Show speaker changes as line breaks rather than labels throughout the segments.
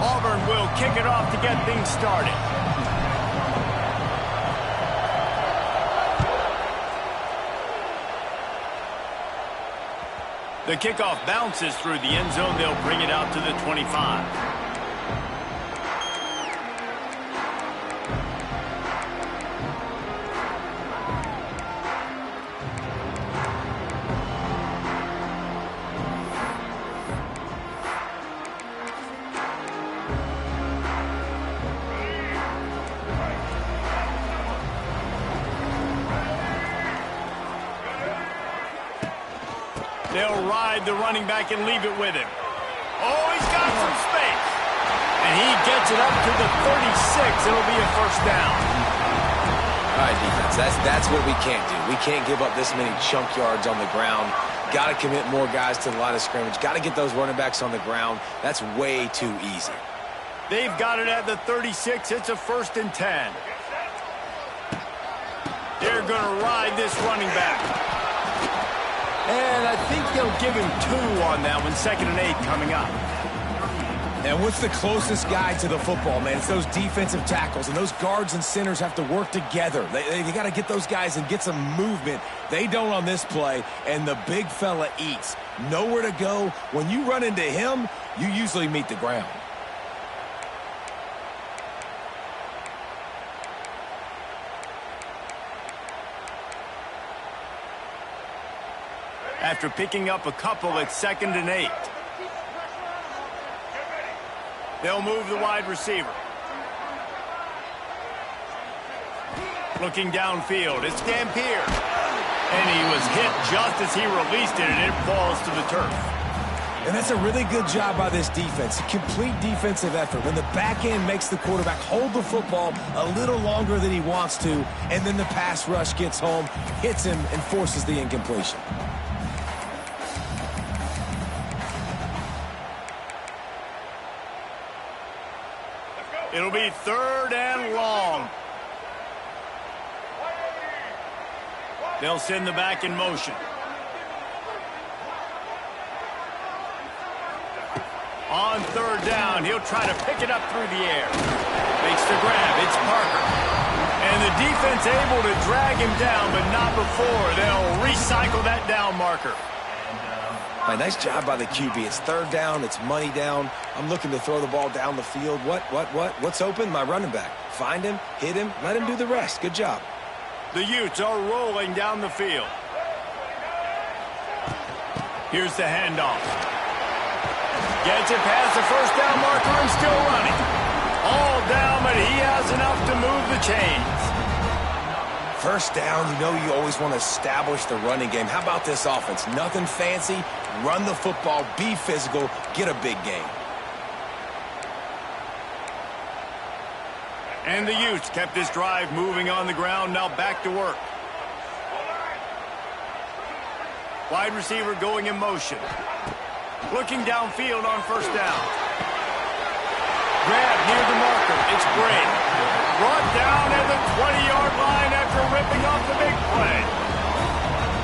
Auburn will kick it off to get things started. The kickoff bounces through the end zone. They'll bring it out to the 25. They'll ride the running back and leave it with him. Oh, he's got some space. And he gets it up to the 36. It'll be a first down.
All right, defense, that's what we can't do. We can't give up this many chunk yards on the ground. Got to commit more guys to the line of scrimmage. Got to get those running backs on the ground. That's way too easy.
They've got it at the 36. It's a 1st and 10. They're going to ride this running back. And I think they'll give him 2 on that one. 2nd and 8 coming up.
And what's the closest guy to the football, man? It's those defensive tackles, and those guards and centers have to work together. They got to get those guys and get some movement. They don't on this play, and the big fella eats. Nowhere to go. When you run into him, you usually meet the ground.
After picking up a couple, it's 2nd and 8. They'll move the wide receiver. Looking downfield, it's Dampier. And he was hit just as he released it, and it falls to the turf.
And that's a really good job by this defense. A complete defensive effort. When the back end makes the quarterback hold the football a little longer than he wants to, and then the pass rush gets home, hits him, and forces the incompletion.
It'll be 3rd and long. They'll send the back in motion. On 3rd down, he'll try to pick it up through the air. Makes the grab. It's Parker. And the defense able to drag him down, but not before. They'll recycle that down marker.
Nice job by the QB. It's 3rd down. It's money down. I'm looking to throw the ball down the field. What's open? My running back. Find him, hit him, let him do the rest. Good job.
The Utes are rolling down the field. Here's the handoff. Gets it past the 1st down marker and still running. All down, but he has enough to move the chains.
1st down, you always want to establish the running game. How about this offense? Nothing fancy. Run the football, be physical, get a big gain.
And the Utes kept this drive moving on the ground. Now back to work. Wide receiver going in motion. Looking downfield on 1st down. Grab near the marker. It's Bray. Brought down at the 20-yard line after ripping off the big play.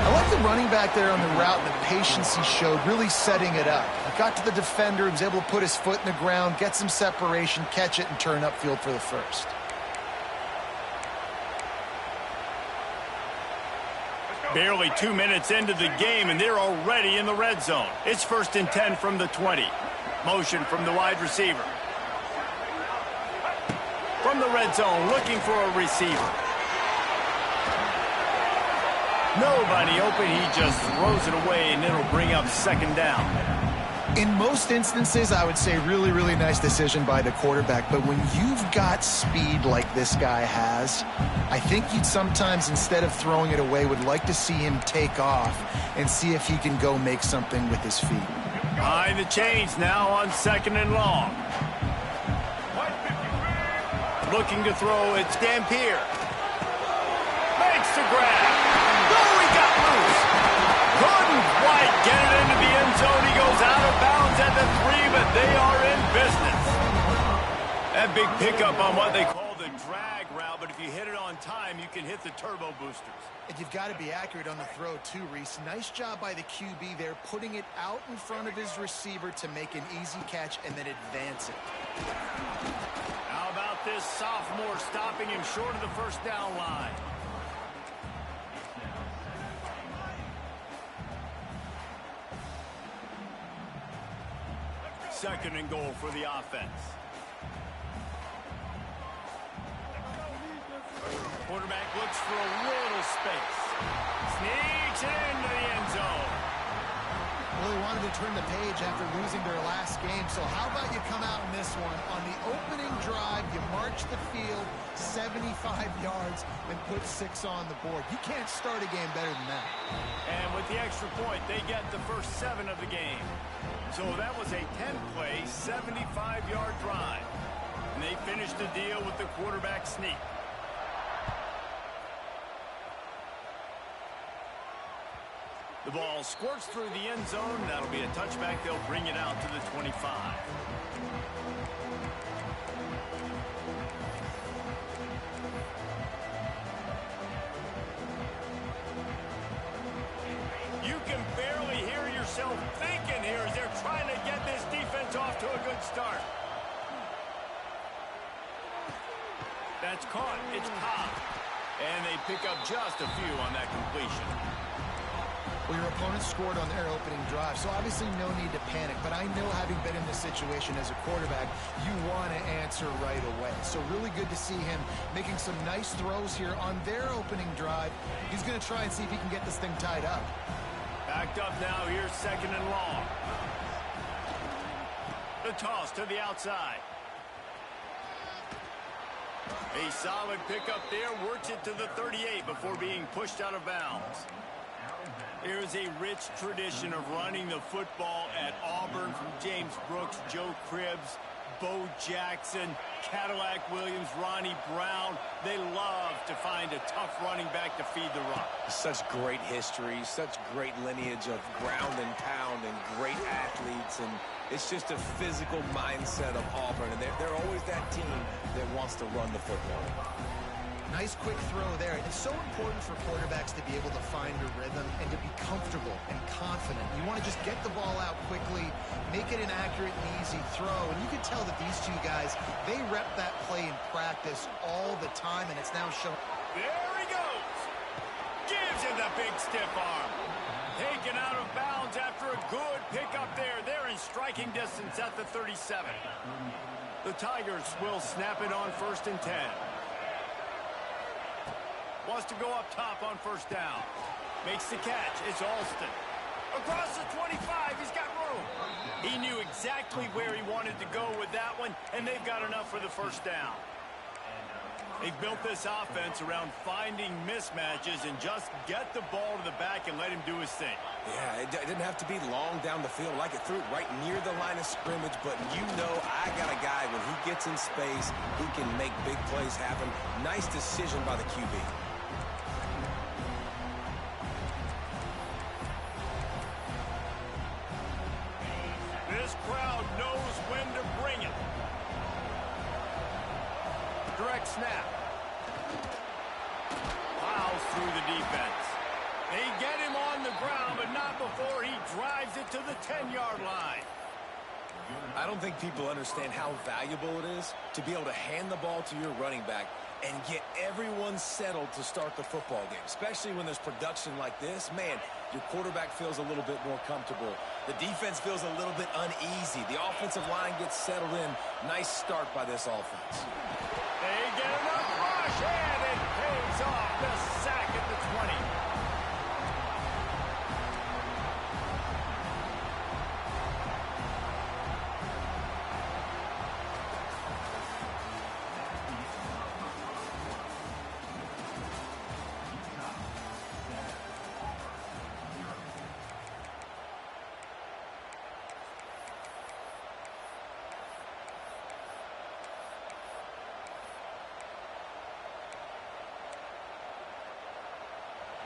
I like the running back there on the route and the patience he showed, really setting it up. He got to the defender, he was able to put his foot in the ground, get some separation, catch it, and turn upfield for the 1st.
Barely 2 minutes into the game, and they're already in the red zone. It's 1st and 10 from the 20. Motion from the wide receiver. From the red zone, looking for a receiver. Nobody open, he just throws it away, and it'll bring up 2nd down.
In most instances, I would say really, really nice decision by the quarterback. But when you've got speed like this guy has, I think you'd sometimes, instead of throwing it away, would like to see him take off and see if he can go make something with his feet.
Behind the chains now on 2nd and long. Looking to throw, it's Dampier. Makes the grab. Oh, he got loose. Couldn't quite get it into the end zone. He goes out of bounds at the 3, but they are in business. That big pickup on what they call the drag route, but if you hit it on time, you can hit the turbo boosters.
And you've got to be accurate on the throw, too, Reese. Nice job by the QB there, putting it out in front of his receiver to make an easy catch and then advance it.
How about this sophomore stopping him short of the first down line? Second and goal for the offense. Quarterback looks for a little space. Sneaks it into the end zone.
Well, they wanted to turn the page after losing their last game, so how about you come out in this one? On the opening drive, you march the field 75 yards and put 6 on the board. You can't start a game better than that.
And with the extra point, they get the first 7 of the game. So that was a 10-play, 75-yard drive. And they finished the deal with the quarterback sneak. The ball squirts through the end zone. That'll be a touchback. They'll bring it out to the 25. You can barely hear yourself thinking here as they're trying to get this defense off to a good start. That's caught. It's Cobb. And they pick up just a few on that completion.
Well, your opponent scored on their opening drive, so obviously no need to panic. But I know, having been in this situation as a quarterback, you want to answer right away. So really good to see him making some nice throws here on their opening drive. He's going to try and see if he can get this thing tied up.
Backed up now, here's second and long. The toss to the outside. A solid pickup there, works it to the 38 before being pushed out of bounds. There is a rich tradition of running the football at Auburn from James Brooks, Joe Cribbs, Bo Jackson, Cadillac Williams, Ronnie Brown. They love to find a tough running back to feed the run.
Such great history, such great lineage of ground and pound and great athletes. And it's just a physical mindset of Auburn. And they're always that team that wants to run the football.
Nice quick throw there. It's so important for quarterbacks to be able to find a rhythm and to be comfortable and confident. You want to just get the ball out quickly, make it an accurate and easy throw. And you can tell that these two guys, they rep that play in practice all the time, and it's now shown.
There he goes. Gives him the big stiff arm. Taken out of bounds after a good pickup there. They're in striking distance at the 37. The Tigers will snap it on 1st and 10. Wants to go up top on first down. Makes the catch. It's Alston. Across the 25. He's got room. He knew exactly where he wanted to go with that one, and they've got enough for the first down. They've built this offense around finding mismatches and just get the ball to the back and let him do his thing.
Yeah, it didn't have to be long down the field. Like it threw it right near the line of scrimmage, but you know I got a guy when he gets in space who can make big plays happen. Nice decision by the QB.
This crowd knows when to bring it. Direct snap. Plows through the defense. They get him on the ground, but not before he drives it to the 10-yard line.
I don't think people understand how valuable it is to be able to hand the ball to your running back and get everyone settled to start the football game, especially when there's production like this. Man, your quarterback feels a little bit more comfortable. The defense feels a little bit uneasy. The offensive line gets settled in. Nice start by this offense.
They get enough rush, and it pays off. The sack at the 20.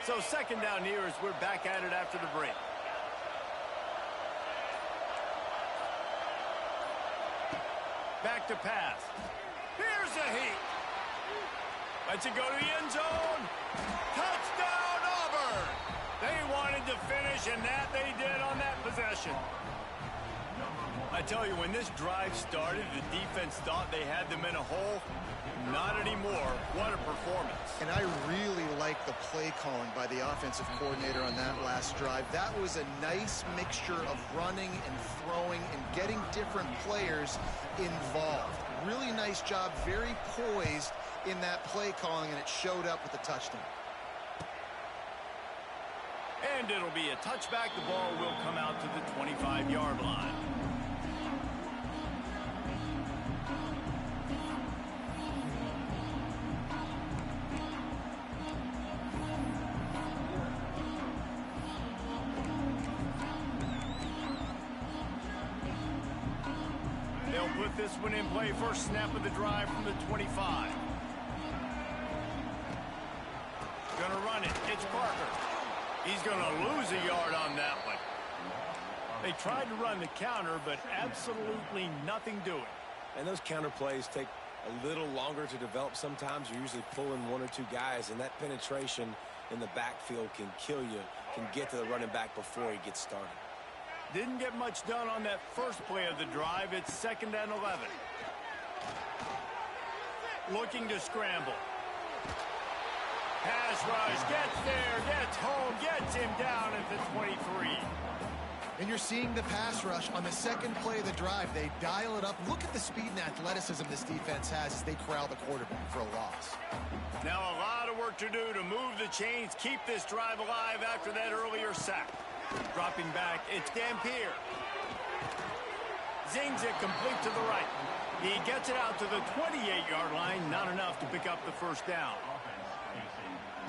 So second down here as we're back at it after the break. Back to pass. Here's a heat. Lets it go to the end zone. Touchdown, Auburn! They wanted to finish, and that they did on that possession. I tell you, when this drive started, the defense thought they had them in a hole. Not anymore. What a performance.
And I really like the play calling by the offensive coordinator on that last drive. That was a nice mixture of running and throwing and getting different players involved. Really nice job, very poised in that play calling, and it showed up with a touchdown.
And it'll be a touchback. The ball will come out to the 25-yard line. They'll put this one in play. First snap of the drive from the 25. Gonna run it. It's Parker. He's gonna lose a yard on that one. They tried to run the counter, but absolutely nothing doing.
And those counter plays take a little longer to develop sometimes. You're usually pulling one or two guys, and that penetration in the backfield can kill you, can get to the running back before he gets started.
Didn't get much done on that first play of the drive. It's 2nd and 11. Looking to scramble. Pass rush, gets there, gets home, gets him down at the 23.
And you're seeing the pass rush on the second play of the drive. They dial it up. Look at the speed and athleticism this defense has as they corral the quarterback for a loss.
Now a lot of work to do to move the chains, keep this drive alive after that earlier sack. Dropping back, it's Dampier. Zings it complete to the right. He gets it out to the 28-yard line, not enough to pick up the first down.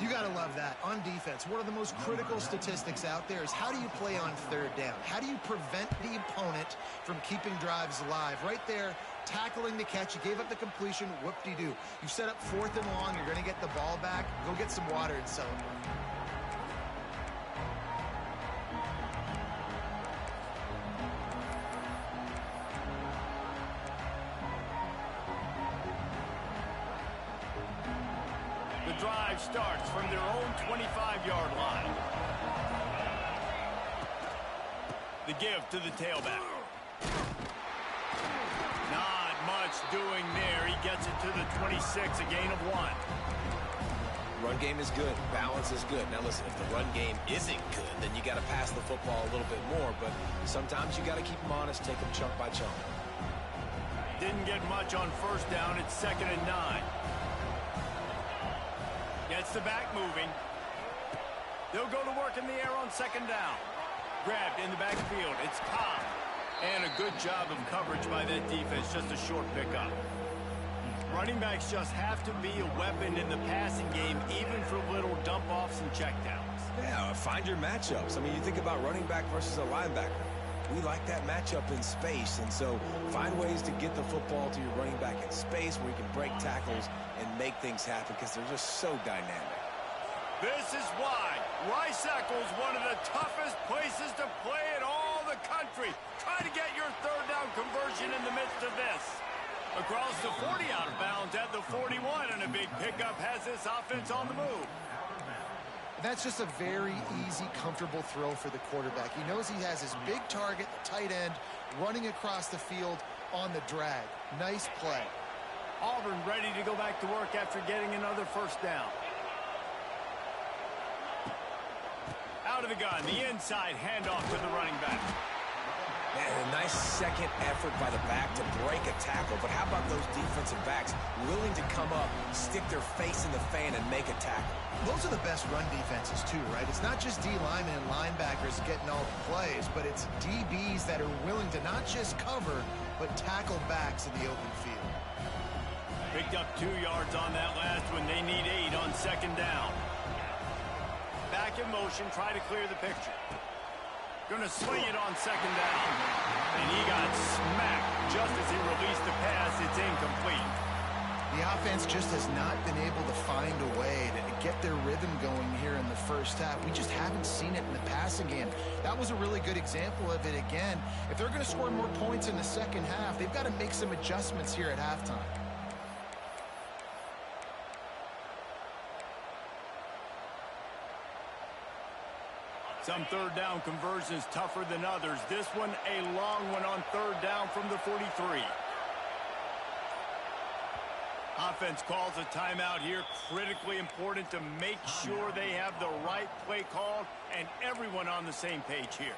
You got to love that. On defense, one of the most critical statistics out there is how do you play on third down? How do you prevent the opponent from keeping drives alive? Right there, tackling the catch. You gave up the completion. Whoop-de-doo. You set up 4th and long. You're going to get the ball back. Go get some water and celebrate.
The drive starts from their own 25-yard line. The give to the tailback. Not much doing there. He gets it to the 26, a gain of 1.
Run game is good. Balance is good. Now listen, if the run game isn't good, then you got to pass the football a little bit more. But sometimes you got to keep them honest, take them chunk by chunk.
Didn't get much on first down. It's 2nd and 9. Gets the back moving. They'll go to work in the air on 2nd down. Grabbed in the backfield. It's Cobb. And a good job of coverage by that defense. Just a short pickup. Running backs just have to be a weapon in the passing game, even for little dump-offs and checkdowns.
Yeah, find your matchups. I mean, you think about running back versus a linebacker. We like that matchup in space, and so find ways to get the football to your running back in space where you can break tackles and make things happen because they're just so dynamic.
This is why Rice-Eccles, one of the toughest places to play in all the country. Try to get your third down conversion in the midst of this. Across the 40 out of bounds at the 41, and a big pickup has this offense on the move.
That's just a very easy, comfortable throw for the quarterback. He knows he has his big target, the tight end, running across the field on the drag. Nice play.
Auburn ready to go back to work after getting another first down. Out of the gun, the inside handoff to the running back.
Man, a nice second effort by the back to break a tackle, but how about those defensive backs willing to come up, stick their face in the fan, and make a tackle?
Those are the best run defenses too, right? It's not just D linemen and linebackers getting all the plays, but it's DBs that are willing to not just cover, but tackle backs in the open field.
Picked up 2 yards on that last one. They need 8 on 2nd down. Back in motion, try to clear the picture. Going to sling it on 2nd down. And he got smacked just as he released the pass. It's incomplete.
The offense just has not been able to find a way to get their rhythm going here in the first half. We just haven't seen it in the passing game. That was a really good example of it again. If they're going to score more points in the second half, they've got to make some adjustments here at halftime.
Some third down conversions tougher than others. This one a long one on third down from the 43. Offense calls a timeout here. Critically important to make sure they have the right play called and everyone on the same page here.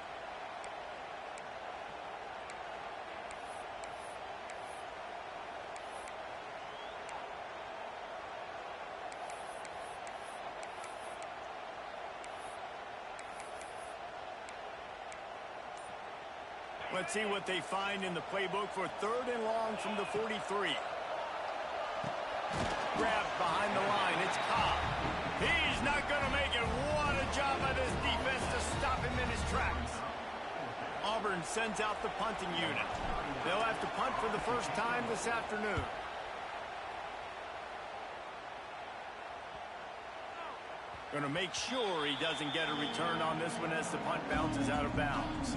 Let's see what they find in the playbook for third and long from the 43. Grabbed behind the line. It's Cobb. He's not going to make it. What a job by this defense to stop him in his tracks. Auburn sends out the punting unit. They'll have to punt for the first time this afternoon. Going to make sure he doesn't get a return on this one as the punt bounces out of bounds.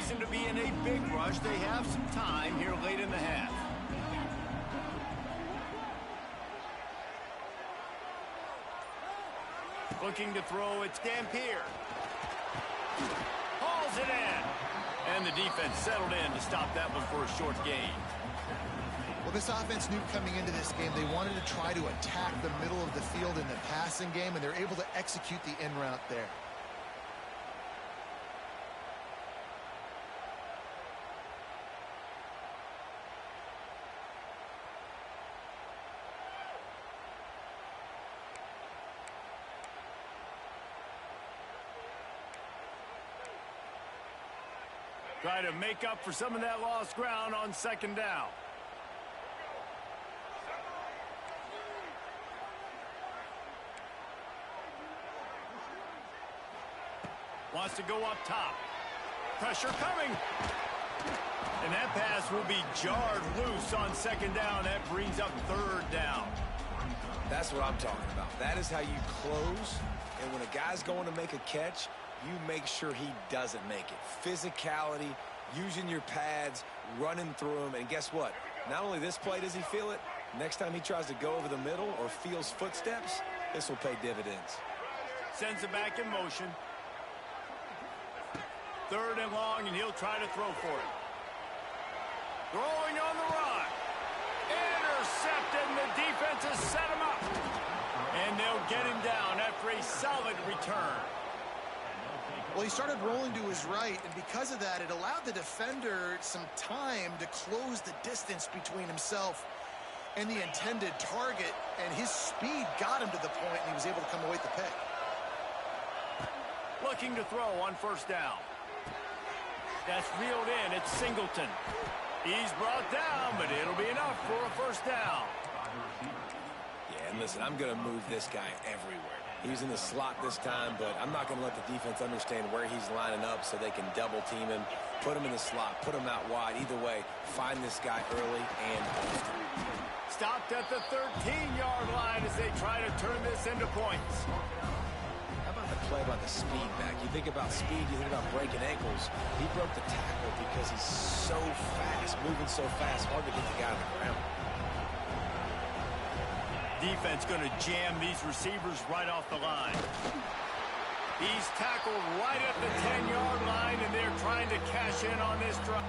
To be in a big rush. They have some time here late in the half. Looking to throw, it's Dampier. Hauls it in. And the defense settled in to stop that one for a short gain.
Well, this offense knew coming into this game they wanted to try to attack the middle of the field in the passing game, and they're able to execute the in route there.
Try to make up for some of that lost ground on second down. Wants to go up top. Pressure coming. And that pass will be jarred loose on second down. That brings up third down.
That's what I'm talking about. That is how you close. And when a guy's going to make a catch, you make sure he doesn't make it. Physicality, using your pads, running through him. And guess what? Not only this play does he feel it, next time he tries to go over the middle or feels footsteps, this will pay dividends.
Sends it back in motion. Third and long, and he'll try to throw for it. Throwing on the run. Intercepted, and the defense has set him up. And they'll get him down after a solid return.
Well, he started rolling to his right, and because of that, it allowed the defender some time to close the distance between himself and the intended target, and his speed got him to the point, and he was able to come away with the pick.
Looking to throw on first down. That's reeled in. It's Singleton. He's brought down, but it'll be enough for a first down.
Yeah, and listen, I'm going to move this guy everywhere. He's in the slot this time, but I'm not going to let the defense understand where he's lining up so they can double team him, put him in the slot, put him out wide. Either way, find this guy early and often.
Stopped at the 13-yard line as they try to turn this into points.
How about the play about the speed back? You think about speed, you think about breaking ankles. He broke the tackle because he's so fast, moving so fast, hard to get the guy on the ground.
Defense going to jam these receivers right off the line. He's tackled right at the 10-yard line, and they're trying to cash in on this drive.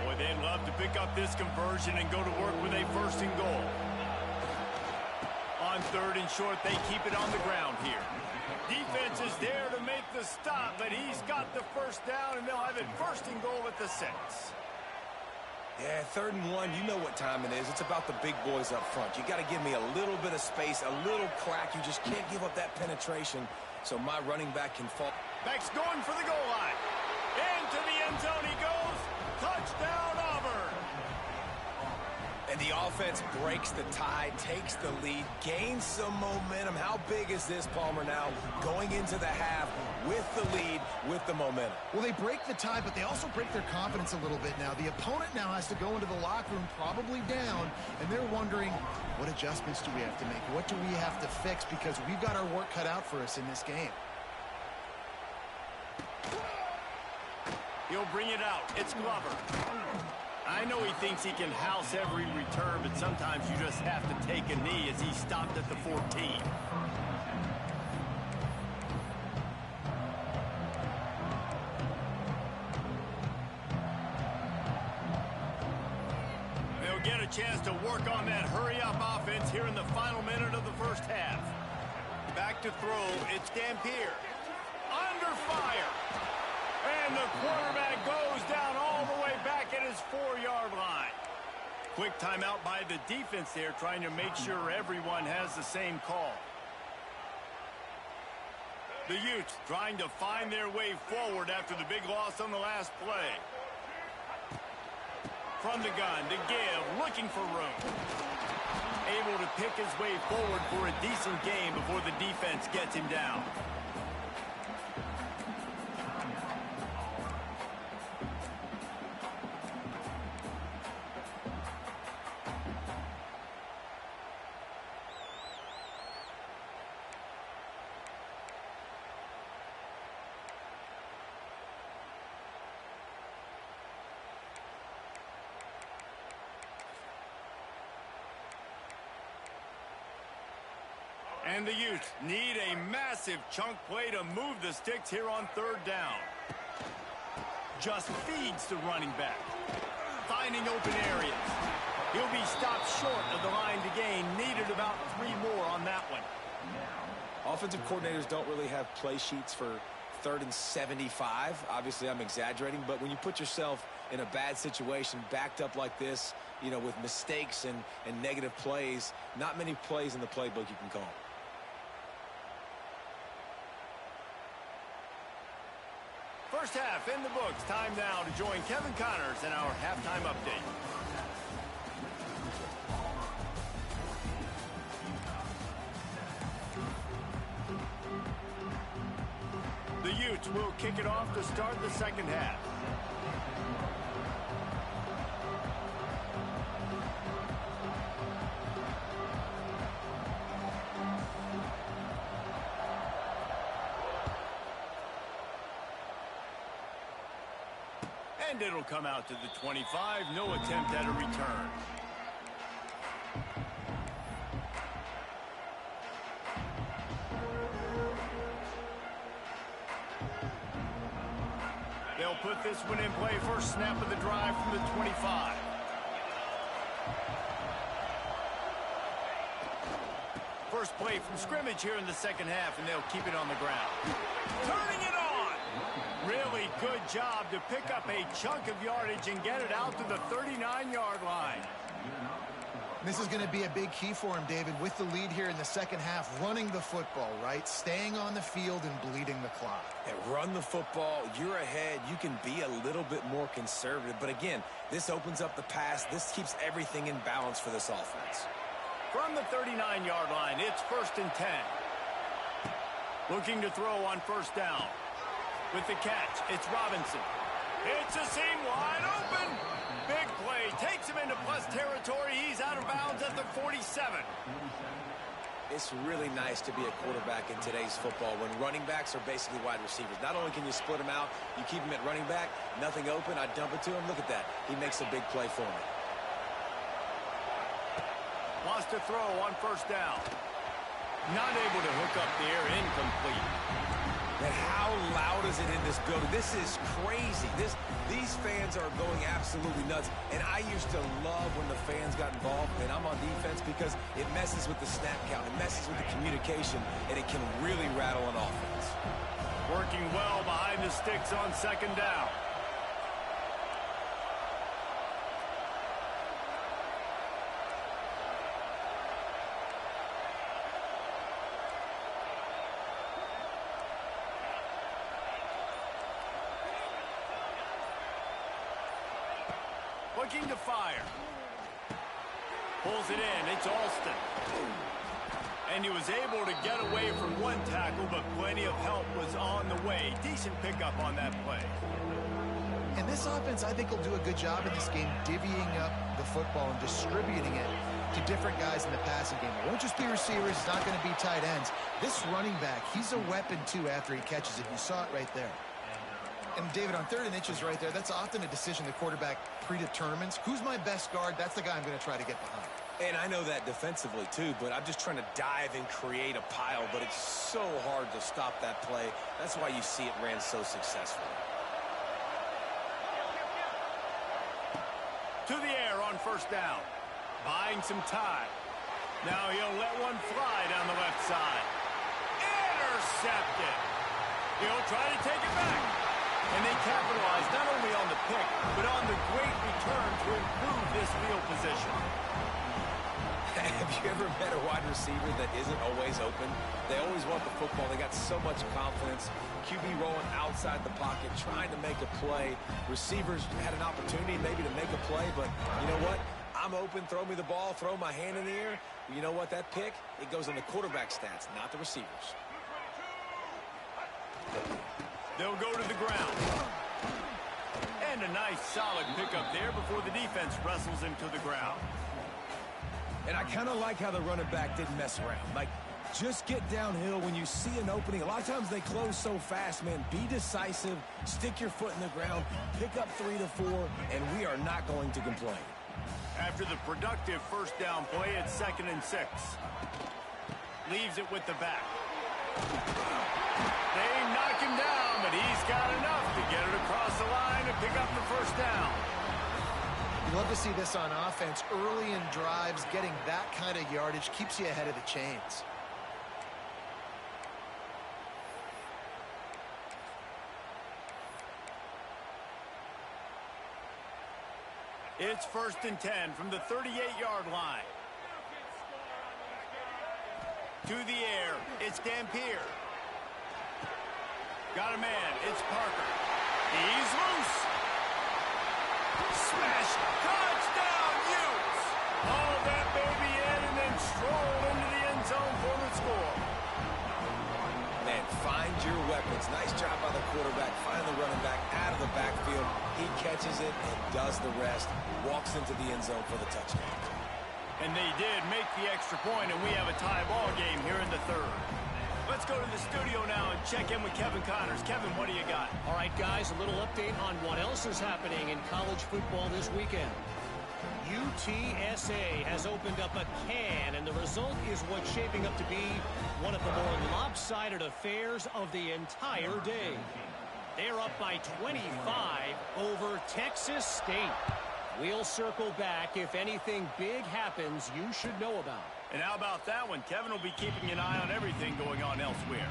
Boy, they'd love to pick up this conversion and go to work with a first and goal. On third and short, they keep it on the ground here. Defense is there to make the stop, but he's got the first down, and they'll have it first and goal at the 6.
Yeah, 3rd and 1, you know what time it is. It's about the big boys up front. You got to give me a little bit of space, a little crack. You just can't give up that penetration so my running back can fall.
Back's going for the goal line. Into the end zone he goes. Touchdown, Auburn.
And the offense breaks the tie, takes the lead, gains some momentum. How big is this, Palmer, now? Going into the half, with the lead, with the momentum.
Well, they break the tie, but they also break their confidence a little bit now. The opponent now has to go into the locker room probably down, and they're wondering, what adjustments do we have to make? What do we have to fix? Because we've got our work cut out for us in this game.
He'll bring it out. It's Glover. I know he thinks he can house every return, but sometimes you just have to take a knee as he stopped at the 14. They'll get a chance to work on that hurry-up offense here in the final minute of the first half. Back to throw. It's Dampier. Under fire. And the quarterback goes down all the way back at his 4-yard line. Quick timeout by the defense there, trying to make sure everyone has the same call. The Utes trying to find their way forward after the big loss on the last play. From the gun to give, looking for room. Able to pick his way forward for a decent game before the defense gets him down. And the Utes need a massive chunk play to move the sticks here on third down. Just feeds the running back. Finding open areas. He'll be stopped short of the line to gain. Needed about 3 more on that one.
Offensive coordinators don't really have play sheets for 3rd and 75. Obviously, I'm exaggerating, but when you put yourself in a bad situation, backed up like this, you know, with mistakes and negative plays, not many plays in the playbook you can call.
First half in the books. Time now to join Kevin Connors in our halftime update. The Utes will kick it off to start the second half. And it'll come out to the 25. No attempt at a return. They'll put this one in play. First snap of the drive from the 25. First play from scrimmage here in the second half, and they'll keep it on the ground. Turning it on! Really good job to pick up a chunk of yardage and get it out to the 39-yard line.
This is going to be a big key for him, David, with the lead here in the second half, running the football, right? Staying on the field and bleeding the clock.
And run the football, you're ahead, you can be a little bit more conservative. But again, this opens up the pass. This keeps everything in balance for this offense.
From the 39-yard line, it's 1st and 10. Looking to throw on first down. With the catch, it's Robinson. It's a seam wide open. Big play, takes him into plus territory. He's out of bounds at the 47.
It's really nice to be a quarterback in today's football when running backs are basically wide receivers. Not only can you split them out, you keep them at running back, nothing open, I dump it to him. Look at that. He makes a big play for me.
Wants to throw on first down. Not able to hook up there, incomplete.
And how loud is it in this building? This is crazy. These fans are going absolutely nuts. And I used to love when the fans got involved, and I'm on defense, because it messes with the snap count. It messes with the communication, and it can really rattle an offense.
Working well behind the sticks on second down. Looking to fire. Pulls it in. It's Alston. And he was able to get away from one tackle, but plenty of help was on the way. Decent pickup on that play.
And this offense, I think, will do a good job in this game divvying up the football and distributing it to different guys in the passing game. It won't just be receivers. It's not going to be tight ends. This running back, he's a weapon, too, after he catches it. You saw it right there. And, David, on 3rd and inches right there, that's often a decision the quarterback predetermines. Who's my best guard? That's the guy I'm going to try to get behind.
And I know that defensively, too, but I'm just trying to dive and create a pile, but it's so hard to stop that play. That's why you see it ran so successfully.
To the air on 1st down. Buying some time. Now he'll let one fly down the left side. Intercepted. He'll try to take it back. And they capitalize not only on the pick, but on the great return to improve this field position.
Have you ever met a wide receiver that isn't always open? They always want the football. They got so much confidence. QB rolling outside the pocket, trying to make a play. Receivers had an opportunity maybe to make a play, but you know what? I'm open, throw me the ball, throw my hand in the air. You know what? That pick, it goes on the quarterback stats, not the receivers.
They'll go to the ground. And a nice solid pickup there before the defense wrestles him to the ground.
And I kind of like how the running back didn't mess around. Like, just get downhill when you see an opening. A lot of times they close so fast, man. Be decisive, stick your foot in the ground, pick up 3 to 4, and we are not going to complain.
After the productive 1st down play, it's 2nd and 6. Leaves it with the back. They knock him down, but he's got enough to get it across the line and pick up the 1st down.
You love to see this on offense. Early in drives, getting that kind of yardage keeps you ahead of the chains.
It's 1st and 10 from the 38-yard line. To the air, it's Dampier. Got a man, it's Parker. He's loose. Smash, touchdown, Utes. Haul that baby in and then stroll into the end zone for the score.
Man, find your weapons. Nice job by the quarterback. Find the running back out of the backfield. He catches it and does the rest. Walks into the end zone for the touchdown.
And they did make the extra point, and we have a tie ball game here in the 3rd. Let's go to the studio now and check in with Kevin Connors. Kevin, what do you got?
All right, guys, a little update on what else is happening in college football this weekend. UTSA has opened up a can, and the result is what's shaping up to be one of the more lopsided affairs of the entire day. They're up by 25 over Texas State. We'll circle back if anything big happens you should know about.
And how about that one? Kevin will be keeping an eye on everything going on elsewhere.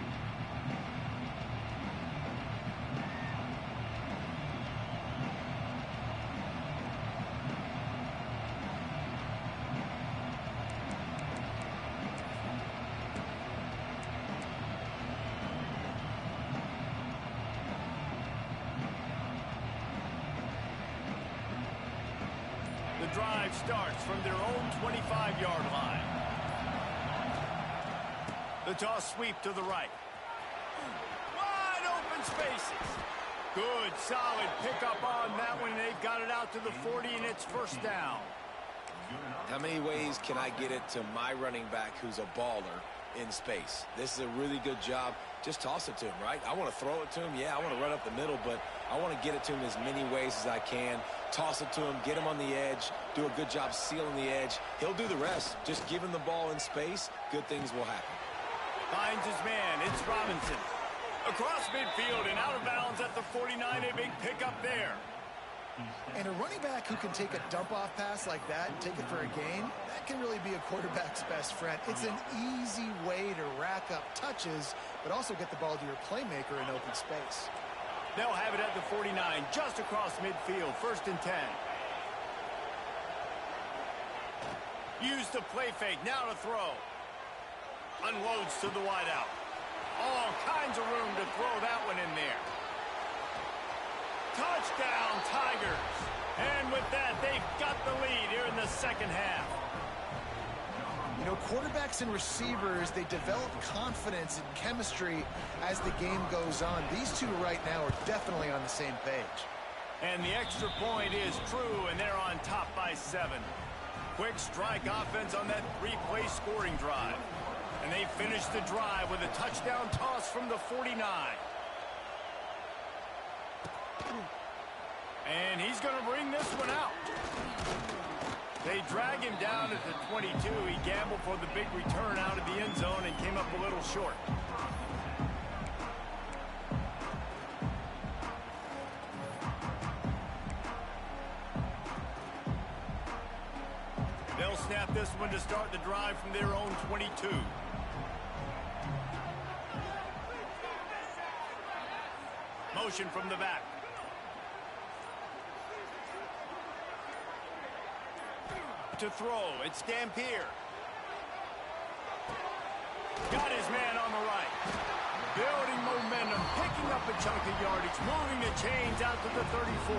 The drive starts from their own 25-yard line. The toss sweep to the right. Wide open spaces. Good, solid pickup on that one. They've got it out to the 40, and it's 1st down.
How many ways can I get it to my running back who's a baller in space? This is a really good job. Just toss it to him, right? I want to throw it to him. Yeah, I want to run up the middle, but I want to get it to him as many ways as I can. Toss it to him, get him on the edge, do a good job sealing the edge. He'll do the rest. Just give him the ball in space, good things will happen.
Finds his man. It's Robinson. Across midfield and out of bounds at the 49. A big pickup there.
And a running back who can take a dump-off pass like that and take it for a gain, that can really be a quarterback's best friend. It's an easy way to rack up touches, but also get the ball to your playmaker in open space.
They'll have it at the 49, just across midfield, 1st and 10. Use the play fake, now to throw. Unloads to the wideout. All kinds of room to throw that one in there. Touchdown, Tigers. And with that, they've got the lead here in the 2nd half.
You know, quarterbacks and receivers, they develop confidence and chemistry as the game goes on. These two right now are definitely on the same page.
And the extra point is true, and they're on top by 7. Quick strike offense on that 3-play scoring drive. And they finish the drive with a touchdown toss from the 49. And he's going to bring this one out. They drag him down at the 22. He gambled for the big return out of the end zone and came up a little short. They'll snap this one to start the drive from their own 22. Motion from the back. To throw, it's Dampier. Got his man on the right. Building momentum, picking up a chunk of yardage, moving the chains out to the 34.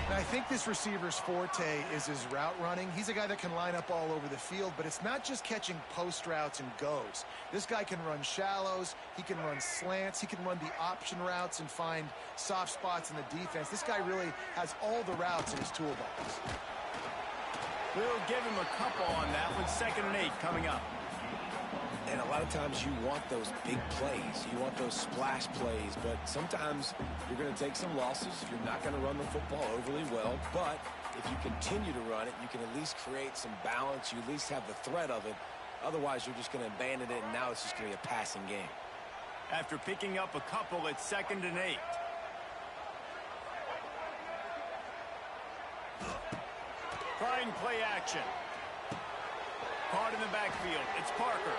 And I think this receiver's forte is his route running. He's a guy that can line up all over the field, but it's not just catching post routes and goes. This guy can run shallows, he can run slants, he can run the option routes and find soft spots in the defense. This guy really has all the routes in his toolbox.
We'll give him a couple on that one. 2nd and 8 coming up.
And a lot of times you want those big plays. You want those splash plays. But sometimes you're going to take some losses. You're not going to run the football overly well. But if you continue to run it, you can at least create some balance. You at least have the threat of it. Otherwise, you're just going to abandon it, and now it's just going to be a passing game.
After picking up a couple, it's 2nd and 8. Trying play action. Caught in the backfield. It's Parker.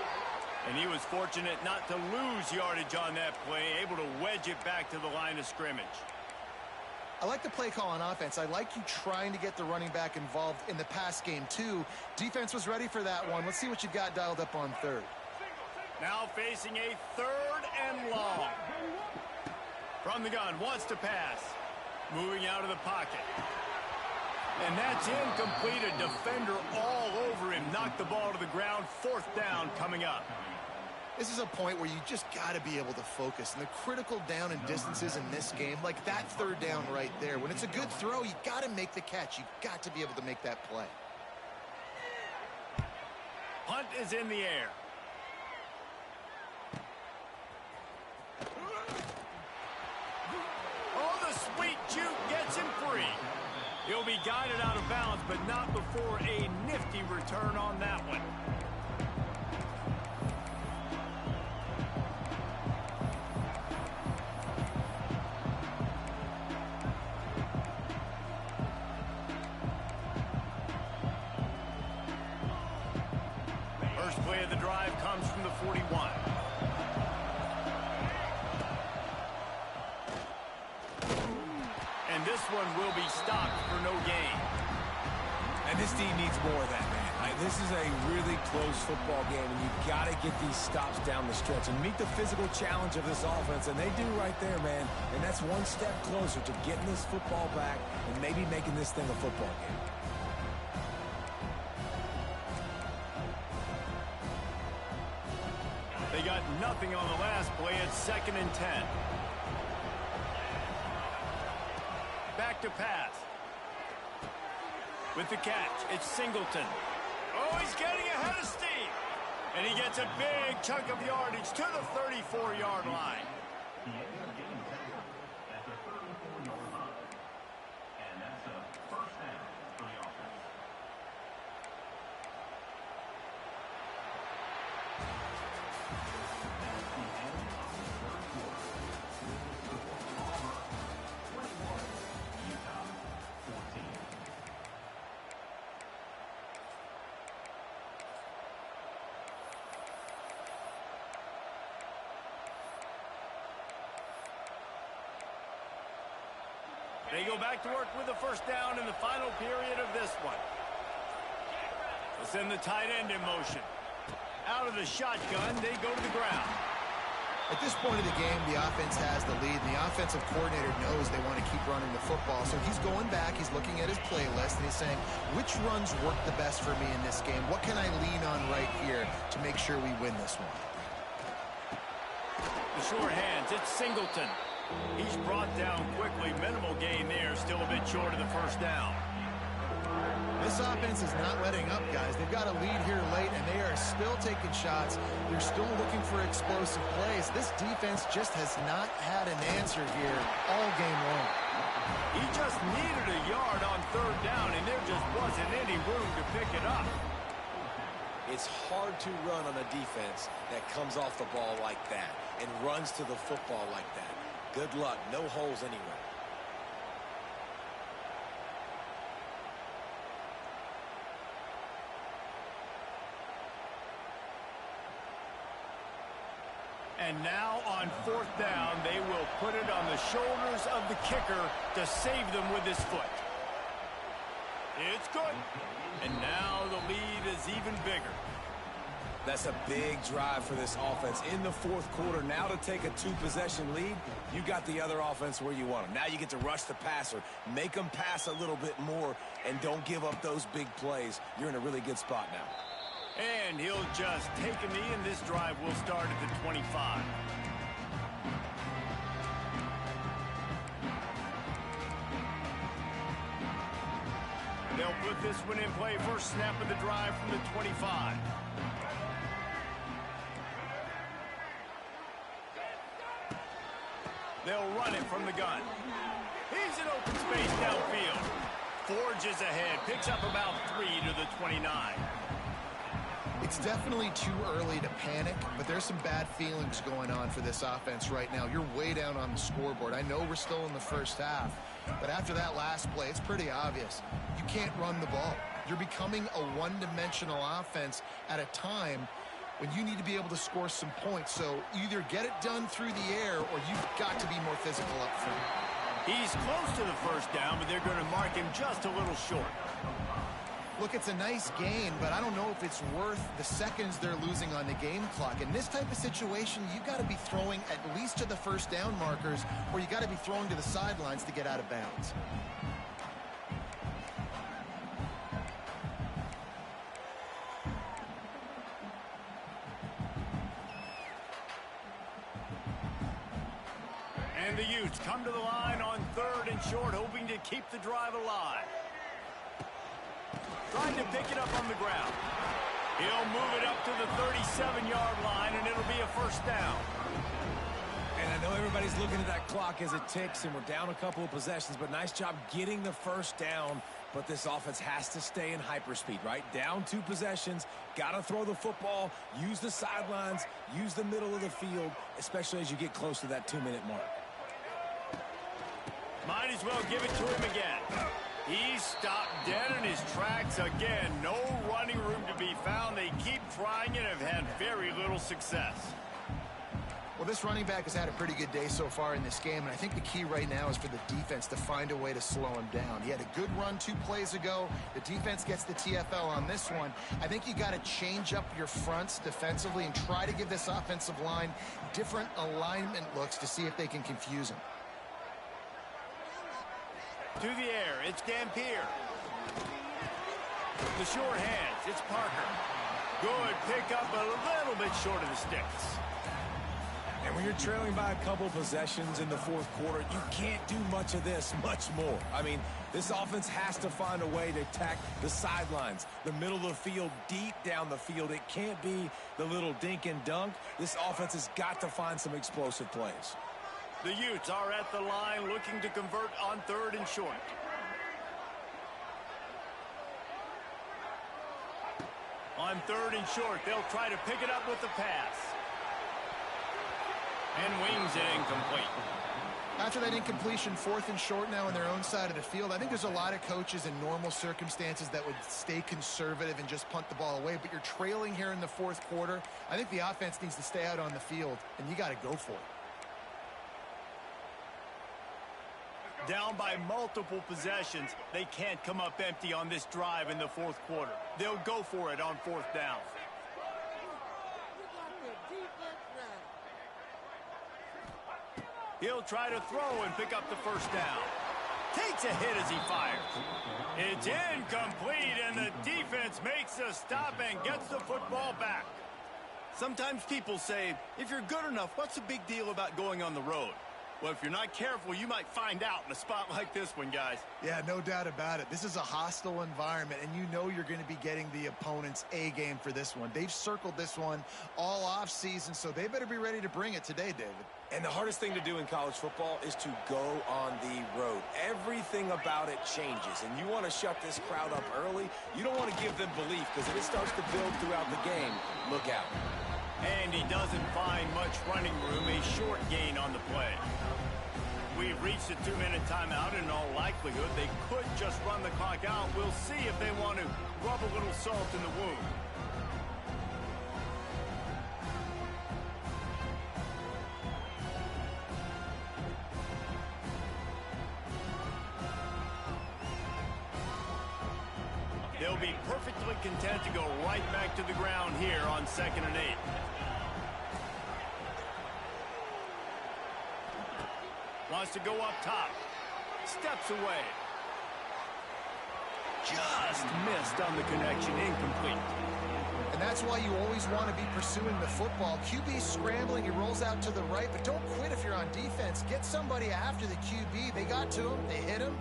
And he was fortunate not to lose yardage on that play, able to wedge it back to the line of scrimmage.
I like the play call on offense. I like you trying to get the running back involved in the pass game, too. Defense was ready for that one. Let's see what you've got dialed up on 3rd.
Now facing a 3rd and long. From the gun, wants to pass. Moving out of the pocket. And that's incomplete. A defender all over him. Knocked the ball to the ground. 4th down coming up.
This is a point where you just got to be able to focus. And the critical down and distances in this game, like that 3rd down right there, when it's a good throw, you got to make the catch. You've got to be able to make that play.
Punt is in the air. Oh, the sweet juke gets him free. He'll be guided out of bounds, but not before a nifty return on that one. First play of the drive comes from the 41. And this one will be stopped for no gain.
And this team needs more of that, man. This is a really close football game, and you've got to get these stops down the stretch and meet the physical challenge of this offense, and they do right there, man. And that's one step closer to getting this football back and maybe making this thing a football game.
They got nothing on the last play. It's 2nd and 10. Back to pass. With the catch, it's Singleton. Oh, he's getting ahead of steam. And he gets a big chunk of yardage to the 34-yard line. They go back to work with the 1st down in the final period of this one. They'll send the tight end in motion. Out of the shotgun, they go to the ground.
At this point of the game, the offense has the lead, and the offensive coordinator knows they want to keep running the football. So he's going back, he's looking at his playlist, and he's saying, which runs work the best for me in this game? What can I lean on right here to make sure we win this one?
The short hands, it's Singleton. He's brought down quickly. Minimal gain there, still a bit short of the first down.
This offense is not letting up, guys. They've got a lead here late, and they are still taking shots. They're still looking for explosive plays. This defense just has not had an answer here all game long.
He just needed a yard on third down, and there just wasn't any room to pick it up.
It's hard to run on a defense that comes off the ball like that and runs to the football like that. Good luck. No holes anywhere.
And now on fourth down, they will put it on the shoulders of the kicker to save them with his foot. It's good. And now the lead is even bigger.
That's a big drive for this offense in the fourth quarter. Now to take a two-possession lead, you got the other offense where you want them. Now you get to rush the passer, make them pass a little bit more, and don't give up those big plays. You're in a really good spot now.
And he'll just take a knee, and this drive will start at the 25. They'll put this one in play. First snap of the drive from the 25. They'll run it from the gun. He's in open space downfield. Forges ahead, picks up about 3 to the 29.
It's definitely too early to panic, but there's some bad feelings going on for this offense right now. You're way down on the scoreboard. I know we're still in the first half, but after that last play, it's pretty obvious. You can't run the ball. You're becoming a one-dimensional offense at a time when you need to be able to score some points. So either get it done through the air or you've got to be more physical up front.
He's close to the first down, but they're going to mark him just a little short.
Look, it's a nice gain, but I don't know if it's worth the seconds they're losing on the game clock. In this type of situation, you got to be throwing at least to the first down markers, or you got to be throwing to the sidelines to get out of bounds.
And the Utes come to the line on third and short, hoping to keep the drive alive. Trying to pick it up on the ground. He'll move it up to the 37-yard line, and it'll be a first down.
And I know everybody's looking at that clock as it ticks, and we're down a couple of possessions, but nice job getting the first down. But this offense has to stay in hyperspeed, right? Down 2 possessions, got to throw the football, use the sidelines, use the middle of the field, especially as you get close to that 2-minute mark.
Might as well give it to him again. He's stopped dead in his tracks again. No running room to be found. They keep trying and have had very little success.
Well, this running back has had a pretty good day so far in this game, and I think the key right now is for the defense to find a way to slow him down. He had a good run 2 plays ago. The defense gets the TFL on this one. I think you got to change up your fronts defensively and try to give this offensive line different alignment looks to see if they can confuse him.
To the air, it's Dampier. The short hands, it's Parker. Good pickup, a little bit short of the sticks.
And when you're trailing by a couple possessions in the fourth quarter, you can't do much of this, much more. I mean, this offense has to find a way to attack the sidelines, the middle of the field, deep down the field. It can't be the little dink and dunk. This offense has got to find some explosive plays.
The Utes are at the line looking to convert on third and short. On third and short, they'll try to pick it up with the pass. And wings it incomplete.
After that incompletion, 4th and short now on their own side of the field, I think there's a lot of coaches in normal circumstances that would stay conservative and just punt the ball away. But you're trailing here in the fourth quarter. I think the offense needs to stay out on the field, and you got to go for it.
Down by multiple possessions, they can't come up empty on this drive in the fourth quarter. They'll go for it on 4th down. He'll try to throw and pick up the first down. takes a hit as he fires. It's incomplete, and the defense makes a stop and gets the football back.
Sometimes people say, if you're good enough, what's the big deal about going on the road? Well, if you're not careful, you might find out in a spot like this one, guys.
Yeah, no doubt about it. This is a hostile environment, and you know you're going to be getting the opponent's A game for this one. They've circled this one all off season, so they better be ready to bring it today, David.
And the hardest thing to do in college football is to go on the road. Everything about it changes, and you want to shut this crowd up early. You don't want to give them belief, because if it starts to build throughout the game, look out.
And he doesn't find much running room, a short gain on the play. We've reached a 2-minute timeout, and in all likelihood, they could just run the clock out. We'll see if they want to rub a little salt in the wound. They'll be perfectly content to go right back to the ground here on 2nd and 8. Wants to go up top. Steps away. Just missed on the connection. Incomplete.
And that's why you always want to be pursuing the football. QB's scrambling. He rolls out to the right, but don't quit if you're on defense. Get somebody after the QB. They got to him. They hit him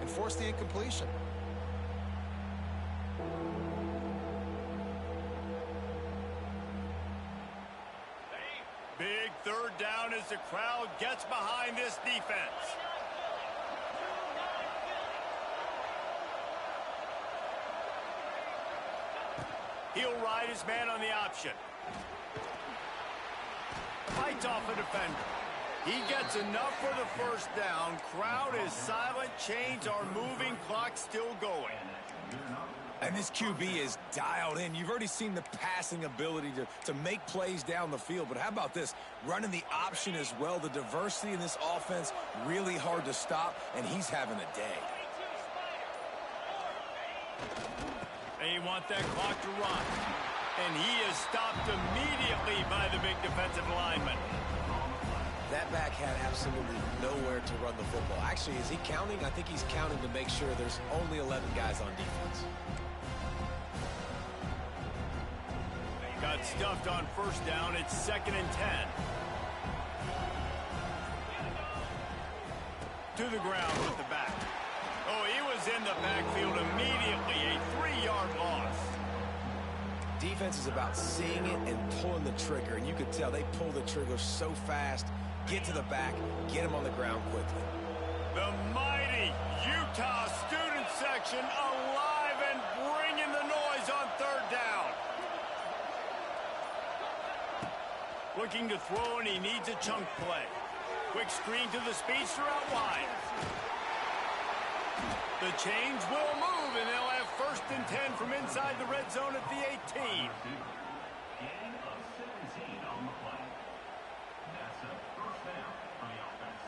and forced the incompletion.
Big 3rd down as the crowd gets behind this defense. He'll ride his man on the option. Fights off a defender. He gets enough for the 1st down. Crowd is silent. Chains are moving. Clock still going.
And this QB is dialed in. You've already seen the passing ability to make plays down the field. But how about this? Running the option as well. The diversity in this offense, really hard to stop, and he's having a day.
They want that clock to run. And he is stopped immediately by the big defensive lineman.
That back had absolutely nowhere to run the football. Actually, is he counting? I think he's counting to make sure there's only 11 guys on defense.
Got stuffed on 1st down. It's 2nd and 10. To the ground with the back. Oh, he was in the backfield immediately. A 3-yard loss.
Defense is about seeing it and pulling the trigger, and you could tell they pull the trigger so fast. Get to the back, get him on the ground quickly.
The mighty Utah student section alive and bringing the noise on 3rd down. Looking to throw, and he needs a chunk play. Quick screen to the speedster out wide. The chains will move, and they'll have 1st and 10 from inside the red zone at the 18.
Gain of 17 on the play. That's a 1st down for the offense.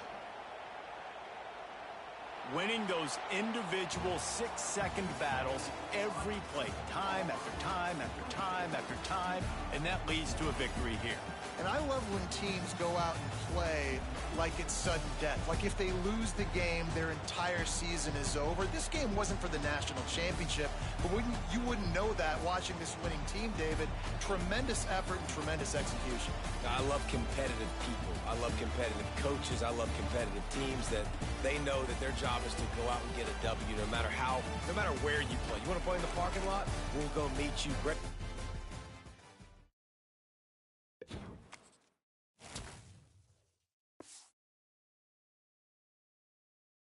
Winning those individual 6-second battles every play, time after time after time after time, and that leads to a victory here.
And I love when teams go out and play like it's sudden death. Like if they lose the game, their entire season is over. This game wasn't for the national championship, but you wouldn't know that watching this winning team, David. Tremendous effort and tremendous execution.
I love competitive people. I love competitive coaches. I love competitive teams that they know that their job is to go out and get a W no matter where you play. You want to play in the parking lot? We'll go meet you.